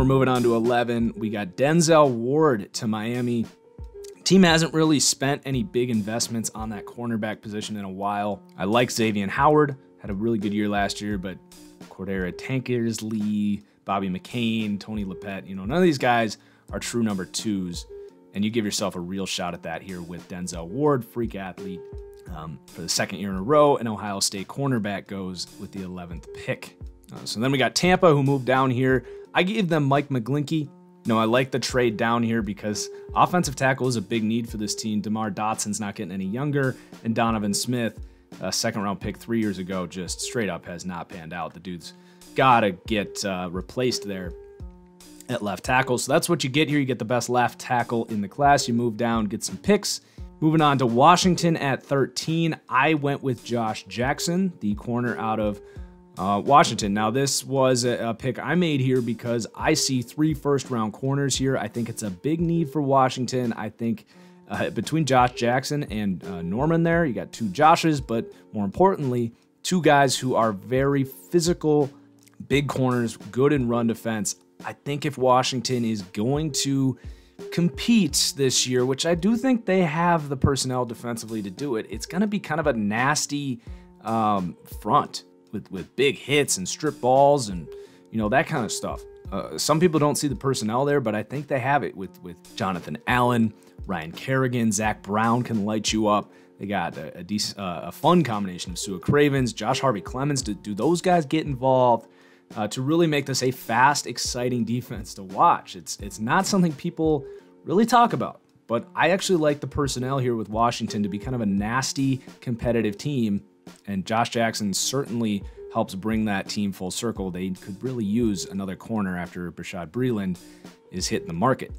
We're moving on to 11. We got Denzel Ward to Miami. Team hasn't really spent any big investments on that cornerback position in a while. I like Xavier Howard. Had a really good year last year, but Cordero Tankersley, Bobby McCain, Tony Lippett, none of these guys are true number 2s. And you give yourself a real shot at that here with Denzel Ward, freak athlete. For the second year in a row, an Ohio State cornerback goes with the 11th pick. So then we got Tampa, who moved down here. I gave them Mike McGlinchey. I like the trade down here because offensive tackle is a big need for this team. DeMar Dotson's not getting any younger, and Donovan Smith, a second-round pick 3 years ago, just straight up has not panned out. The dude's got to get replaced there at left tackle. So that's what you get here. You get the best left tackle in the class. You move down, get some picks. Moving on to Washington at 13, I went with Josh Jackson, the corner out of Washington. Now, this was a pick I made here because I see 3 first-round corners here. I think it's a big need for Washington. I think between Josh Jackson and Norman there, you got 2 Joshes, but more importantly, 2 guys who are very physical, big corners, good in run defense. I think if Washington is going to compete this year, which I do think they have the personnel defensively to do it, it's going to be kind of a nasty front with big hits and strip balls and that kind of stuff. Some people don't see the personnel there, but I think they have it with Jonathan Allen, Ryan Kerrigan, Zach Brown can light you up. They got a fun combination of Sua Cravens, Josh Harvey-Clemens. Do those guys get involved to really make this a fast, exciting defense to watch? It's not something people really talk about, but I actually like the personnel here with Washington to be kind of a nasty, competitive team, and Josh Jackson certainly helps bring that team full circle. They could really use another corner after Bashaud Breeland is hitting the market.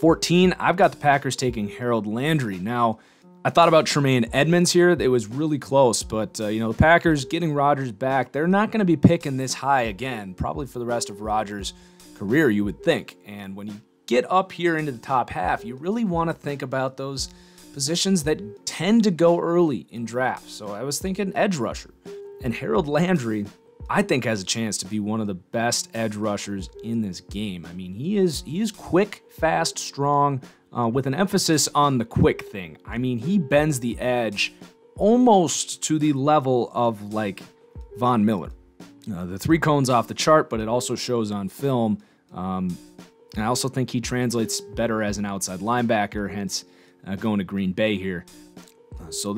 14, I've got the Packers taking Harold Landry. Now, I thought about Tremaine Edmunds here. It was really close, but the Packers getting Rodgers back, they're not going to be picking this high again, probably for the rest of Rodgers' career, you would think. And when you get up here into the top half, you really want to think about those positions that tend to go early in drafts. So I was thinking edge rusher. And Harold Landry, I think, has a chance to be one of the best edge rushers in this game. I mean, he is quick, fast, strong, with an emphasis on the quick thing. I mean, he bends the edge almost to the level of like Von Miller. The 3 cones off the chart, but it also shows on film. And I also think he translates better as an outside linebacker, hence going to Green Bay here. So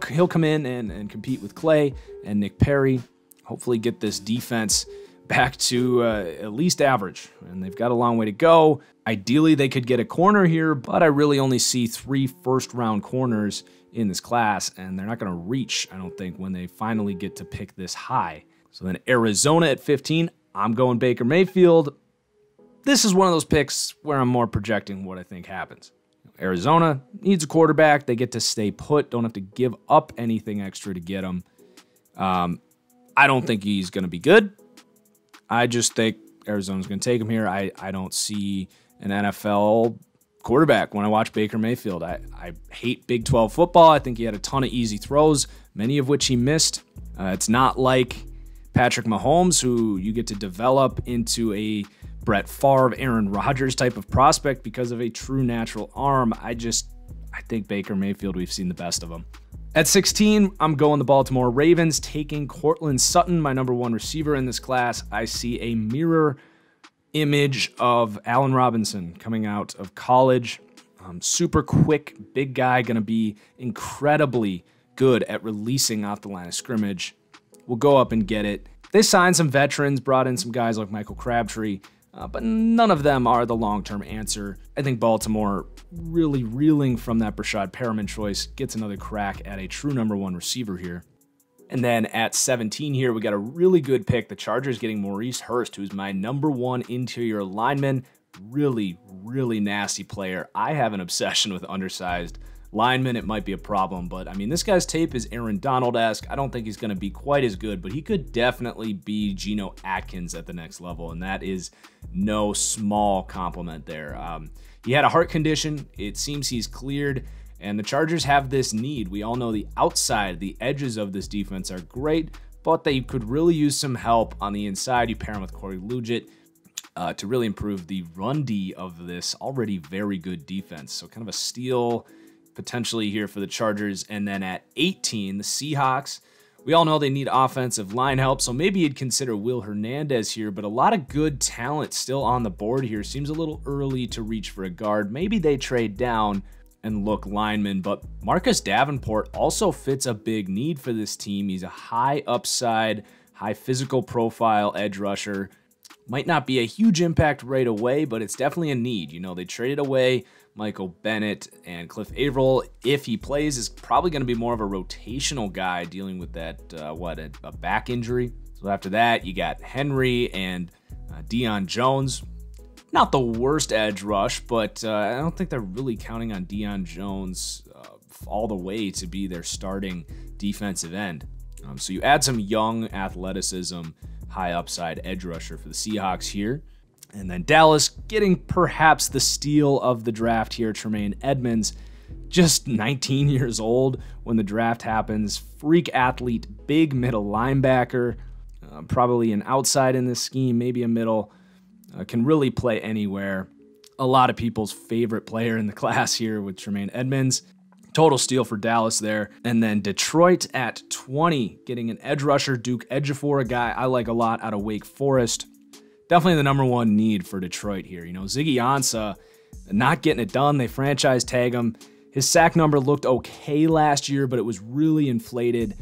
he'll come in and compete with Clay and Nick Perry. Hopefully get this defense back to at least average, and they've got a long way to go. Ideally, they could get a corner here, but I really only see 3 first-round corners in this class, and they're not going to reach, I don't think, when they finally get to pick this high. So then Arizona at 15, I'm going Baker Mayfield. This is one of those picks where I'm more projecting what I think happens. Arizona needs a quarterback. They get to stay put, don't have to give up anything extra to get him. I don't think he's going to be good. I just think Arizona's going to take him here. I don't see an NFL quarterback when I watch Baker Mayfield. I hate Big 12 football. I think he had a ton of easy throws, many of which he missed. It's not like Patrick Mahomes, who you get to develop into a Brett Favre, Aaron Rodgers type of prospect because of a true natural arm. I think Baker Mayfield, we've seen the best of him. At 16, I'm going the Baltimore Ravens, taking Courtland Sutton, my #1 receiver in this class. I see a mirror image of Allen Robinson coming out of college. Super quick, big guy, going to be incredibly good at releasing off the line of scrimmage. We'll go up and get it. They signed some veterans, brought in some guys like Michael Crabtree, but none of them are the long-term answer. I think Baltimore, really reeling from that Brashad Perriman choice, gets another crack at a true #1 receiver here. And then at 17 here, we got a really good pick. The Chargers getting Maurice Hurst, who's my #1 interior lineman. Really, really nasty player. I have an obsession with undersized linemen. It might be a problem, but I mean, this guy's tape is Aaron Donald-esque. I don't think he's going to be quite as good, but he could definitely be Geno Atkins at the next level, and that is no small compliment there. He had a heart condition. It seems he's cleared, and the Chargers have this need. We all know the outside, the edges of this defense are great, but they could really use some help on the inside. You pair him with Corey Lugitt. to really improve the run D of this already very good defense. So kind of a steal potentially here for the Chargers. And then at 18, the Seahawks. We all know they need offensive line help, so maybe you'd consider Will Hernandez here, but a lot of good talent still on the board here. Seems a little early to reach for a guard. Maybe they trade down and look lineman, but Marcus Davenport also fits a big need for this team. He's a high upside, high physical profile edge rusher. Might not be a huge impact right away, but it's definitely a need. You know, they traded away Michael Bennett, and Cliff Averill, if he plays, is probably going to be more of a rotational guy dealing with that, a back injury. So after that, you got Henry and Deion Jones. Not the worst edge rush, but I don't think they're really counting on Deion Jones all the way to be their starting defensive end. So you add some young athleticism, high upside edge rusher for the Seahawks here. And then Dallas getting perhaps the steal of the draft here, Tremaine Edmunds, just 19 years old when the draft happens. Freak athlete, big middle linebacker, probably an outside in this scheme, maybe a middle, can really play anywhere. A lot of people's favorite player in the class here with Tremaine Edmunds. Total steal for Dallas there. And then Detroit at 20, getting an edge rusher, Duke Ejiofor, a guy I like a lot out of Wake Forest. Definitely the number one need for Detroit here. You know, Ziggy Ansah not getting it done. They franchise tag him. His sack number looked okay last year, but it was really inflated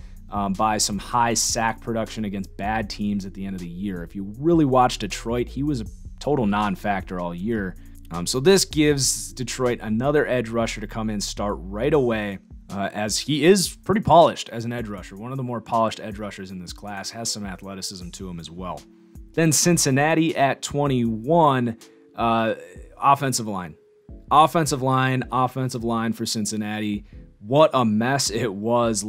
by some high sack production against bad teams at the end of the year. If you really watch Detroit, he was a total non-factor all year. So this gives Detroit another edge rusher to come in, start right away, as he is pretty polished as an edge rusher. One of the more polished edge rushers in this class, has some athleticism to him as well. Then Cincinnati at 21, offensive line. Offensive line for Cincinnati. What a mess it was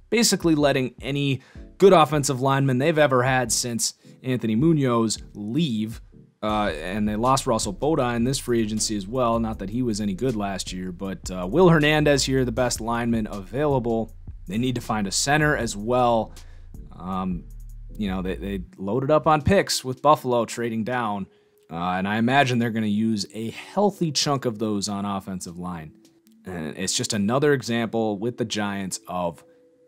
basically letting any good offensive lineman they've ever had since Anthony Munoz leave. And they lost Russell Bodine this free agency as well. Not that he was any good last year, but Will Hernandez here, the best lineman available. They need to find a center as well. You know, they loaded up on picks with Buffalo trading down, and I imagine they're going to use a healthy chunk of those on offensive line. And it's just another example with the Giants of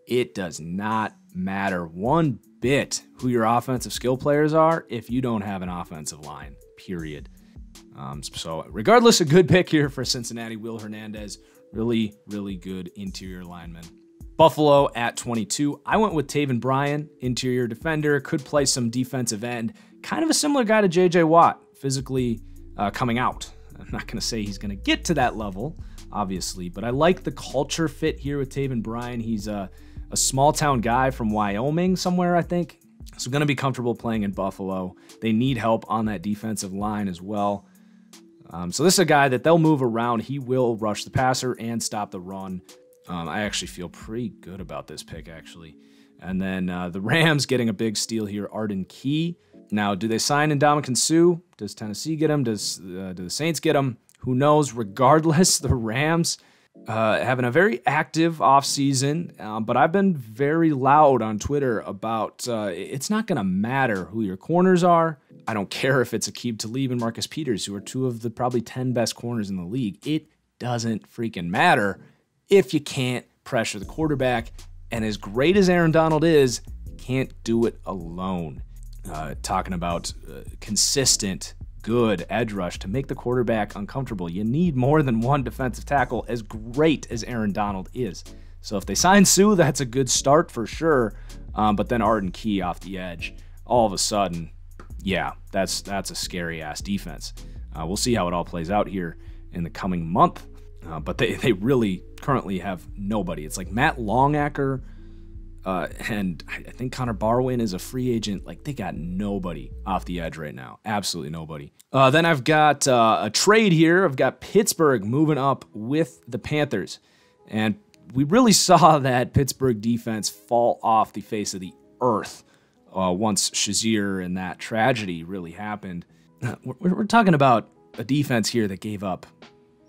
it does not matter one bit who your offensive skill players are if you don't have an offensive line, period. So regardless, a good pick here for Cincinnati. Will Hernandez, really, really good interior lineman. Buffalo at 22. I went with Taven Bryan, interior defender, could play some defensive end. Kind of a similar guy to J.J. Watt, physically coming out. I'm not going to say he's going to get to that level, obviously, but I like the culture fit here with Taven Bryan. He's a small-town guy from Wyoming somewhere, I think. So going to be comfortable playing in Buffalo. They need help on that defensive line as well. So this is a guy that they'll move around. He will rush the passer and stop the run. I actually feel pretty good about this pick, actually. And then the Rams getting a big steal here, Arden Key. Now, do they sign Ndamukong Suh? Does Tennessee get him? Do the Saints get him? Who knows? Regardless, the Rams having a very active offseason, but I've been very loud on Twitter about it's not going to matter who your corners are. I don't care if it's Aqib Talib and Marcus Peters, who are two of the probably 10 best corners in the league. It doesn't freaking matter if you can't pressure the quarterback. And as great as Aaron Donald is, can't do it alone. Talking about consistent, good edge rush to make the quarterback uncomfortable. You need more than one defensive tackle, as great as Aaron Donald is. So if they sign Suh, that's a good start for sure. But then Arden Key off the edge, all of a sudden, yeah, that's a scary-ass defense. We'll see how it all plays out here in the coming month. But they really currently have nobody. It's like Matt Longacker, and I think Connor Barwin is a free agent. Like, they got nobody off the edge right now. Absolutely nobody. Then I've got a trade here. I've got Pittsburgh moving up with the Panthers. And we really saw that Pittsburgh defense fall off the face of the earth once Shazier and that tragedy really happened. We're talking about a defense here that gave up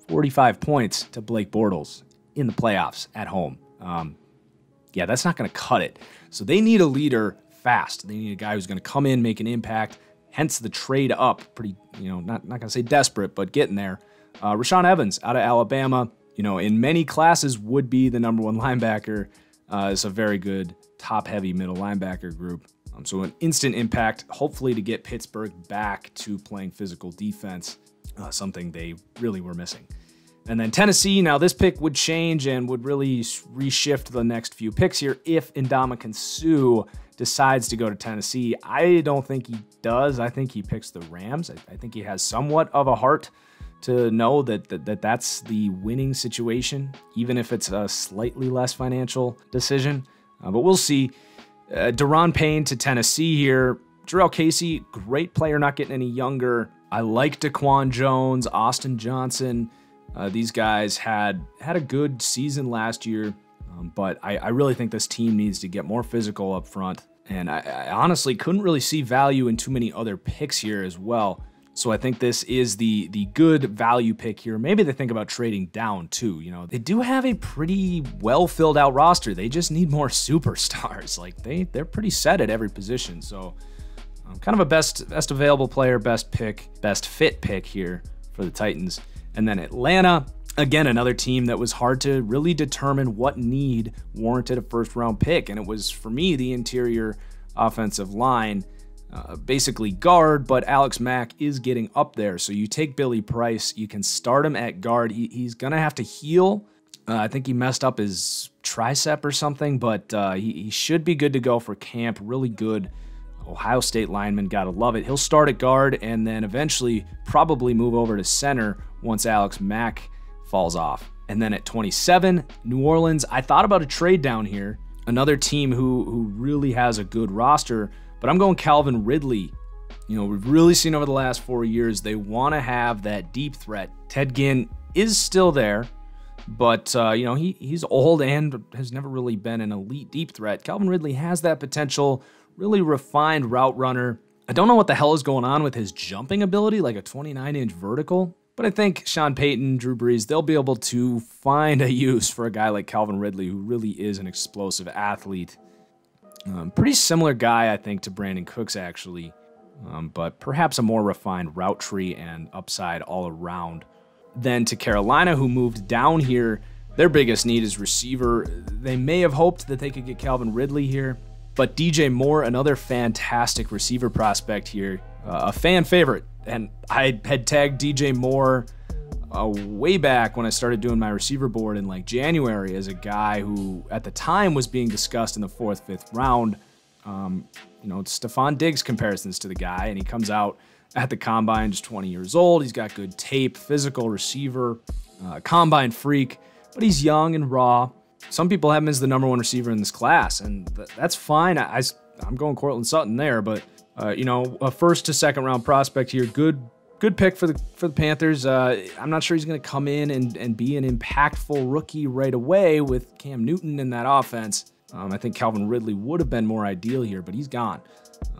45 points to Blake Bortles in the playoffs at home. Yeah, that's not going to cut it. So they need a leader fast. They need a guy who's going to come in, make an impact, hence the trade up. Pretty, not going to say desperate, but getting there. Rashaan Evans out of Alabama, in many classes would be the #1 linebacker. It's a very good top-heavy middle linebacker group. So an instant impact, hopefully to get Pittsburgh back to playing physical defense, something they really were missing. And then Tennessee, now this pick would change and would really reshift the next few picks here if Ndamukong Suh decides to go to Tennessee. I don't think he does. I think he picks the Rams. I think he has somewhat of a heart to know that's the winning situation, even if it's a slightly less financial decision. But we'll see. Daron Payne to Tennessee here. Jarrell Casey, great player, not getting any younger. I like Daquan Jones, Austin Johnson. These guys had a good season last year, but I really think this team needs to get more physical up front. And I honestly couldn't really see value in too many other picks here as well. So I think this is the good value pick here. Maybe they think about trading down too. They do have a pretty well filled out roster. They just need more superstars. Like they're pretty set at every position. So kind of a best available player, best pick, best fit pick here for the Titans. And then Atlanta, again, another team that was hard to really determine what need warranted a first-round pick. And it was, for me, the interior offensive line, basically guard, but Alex Mack is getting up there. So you take Billy Price, you can start him at guard. He's going to have to heal. I think he messed up his tricep or something, but he should be good to go for camp. Really good Ohio State lineman, gotta love it. He'll start at guard and then eventually probably move over to center once Alex Mack falls off. And then at 27, New Orleans, I thought about a trade down here. Another team who really has a good roster, but I'm going Calvin Ridley. We've really seen over the last 4 years, they want to have that deep threat. Ted Ginn is still there, but he's old and has never really been an elite deep threat. Calvin Ridley has that potential. Really refined route runner. I don't know what the hell is going on with his jumping ability, like a 29-inch vertical, but I think Sean Payton, Drew Brees, they'll be able to find a use for a guy like Calvin Ridley, who really is an explosive athlete. Pretty similar guy, I think, to Brandon Cooks, actually, but perhaps a more refined route tree and upside all around. Then to Carolina, who moved down here, their biggest need is receiver. They may have hoped that they could get Calvin Ridley here, but DJ Moore, another fantastic receiver prospect here, a fan favorite. And I had tagged DJ Moore way back when I started doing my receiver board in like January as a guy who at the time was being discussed in the 4th, 5th round. Stephon Diggs comparisons to the guy, and he comes out at the combine just 20 years old. He's got good tape, physical receiver, combine freak, but he's young and raw. Some people have him as the #1 receiver in this class, and that's fine. I'm going Courtland Sutton there, but a 1st to 2nd round prospect here. Good pick for the Panthers. I'm not sure he's going to come in and be an impactful rookie right away with Cam Newton in that offense. I think Calvin Ridley would have been more ideal here, but he's gone.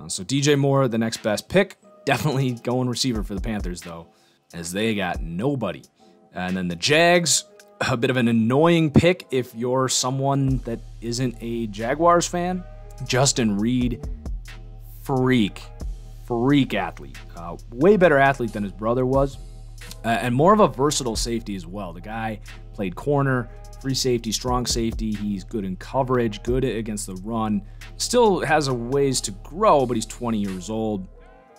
So DJ Moore, the next best pick. Definitely going receiver for the Panthers, though, as they got nobody. And then the Jags, a bit of an annoying pick if you're someone that isn't a Jaguars fan. Justin Reid, freak athlete. Way better athlete than his brother was. And more of a versatile safety as well. The guy played corner, free safety, strong safety. He's good in coverage, good against the run. Still has a ways to grow, but he's 20 years old.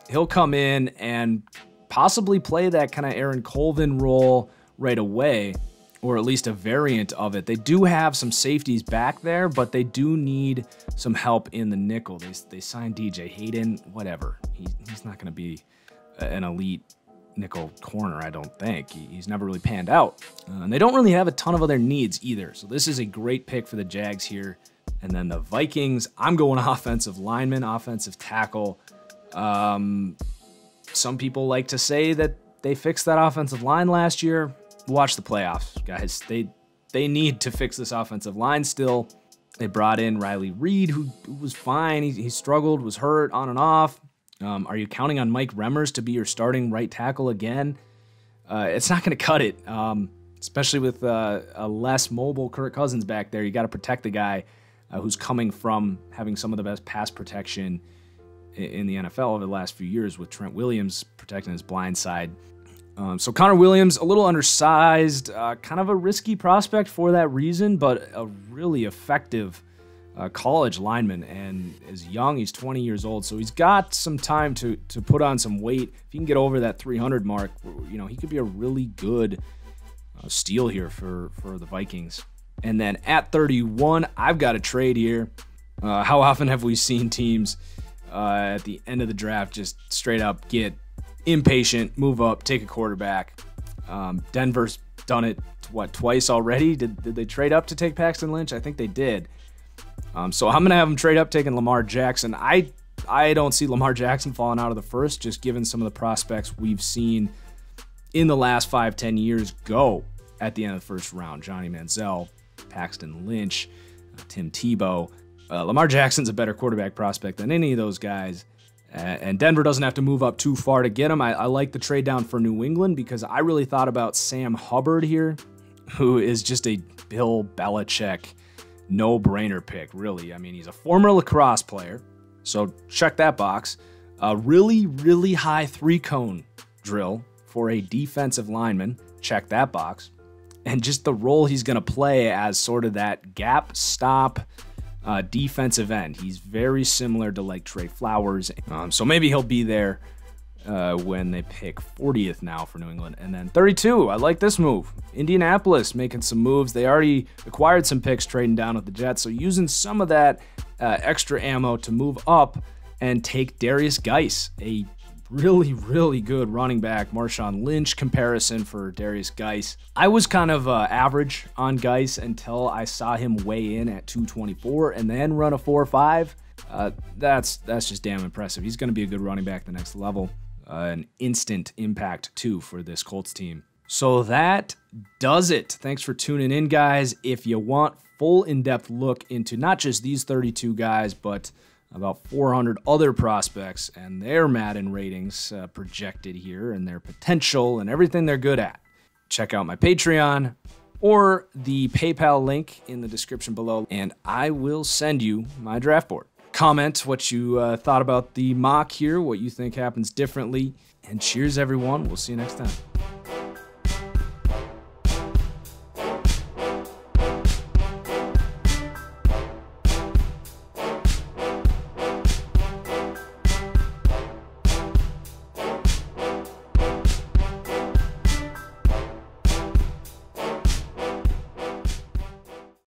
He'll come in and possibly play that kind of Aaron Colvin role right away, or at least a variant of it. They do have some safeties back there, but they do need some help in the nickel. They signed DJ Hayden, whatever. He's not going to be an elite nickel corner, I don't think. He's never really panned out. And they don't really have a ton of other needs either. So this is a great pick for the Jags here. And then the Vikings, I'm going offensive lineman, offensive tackle. Some people like to say that they fixed that offensive line last year. Watch the playoffs, guys. They need to fix this offensive line still. They brought in Riley Reid, who was fine. He struggled, was hurt on and off. Are you counting on Mike Remmers to be your starting right tackle again? It's not going to cut it, especially with a less mobile Kirk Cousins back there. You got to protect the guy who's coming from having some of the best pass protection in the NFL over the last few years with Trent Williams protecting his blind side. So Connor Williams, a little undersized, kind of a risky prospect for that reason, but a really effective college lineman, and is young. He's 20 years old, so he's got some time to put on some weight. If he can get over that 300 mark, you know, he could be a really good steal here for the Vikings. And then at 31, I've got a trade here. How often have we seen teams at the end of the draft just straight up get impatient, move up, take a quarterback? Denver's done it, twice already? Did they trade up to take Paxton Lynch? I think they did. So I'm going to have them trade up, taking Lamar Jackson. I don't see Lamar Jackson falling out of the first, just given some of the prospects we've seen in the last 5-10 years go at the end of the first round. Johnny Manziel, Paxton Lynch, Tim Tebow. Lamar Jackson's a better quarterback prospect than any of those guys. And Denver doesn't have to move up too far to get him. I like the trade down for New England because I really thought about Sam Hubbard here, who is just a Bill Belichick no-brainer pick, really. I mean, he's a former lacrosse player, so check that box. A really, really high three-cone drill for a defensive lineman, check that box. And just the role he's going to play as sort of that gap stop defensive end. He's very similar to like Trey Flowers. So maybe he'll be there when they pick 40th now for New England. And then 32, I like this move. Indianapolis making some moves. They already acquired some picks trading down with the Jets, so using some of that extra ammo to move up and take Derrius Guice, a really, really good running back. Marshawn Lynch comparison for Derrius Guice. I was kind of average on Guice until I saw him weigh in at 224 and then run a 4.5. That's just damn impressive. He's going to be a good running back at the next level. An instant impact, too, for this Colts team. So that does it. Thanks for tuning in, guys. If you want full in-depth look into not just these 32 guys, but about 400 other prospects and their Madden ratings projected here and their potential and everything they're good at, check out my Patreon or the PayPal link in the description below, and I will send you my draft board. Comment what you thought about the mock here, what you think happens differently, and cheers, everyone. We'll see you next time.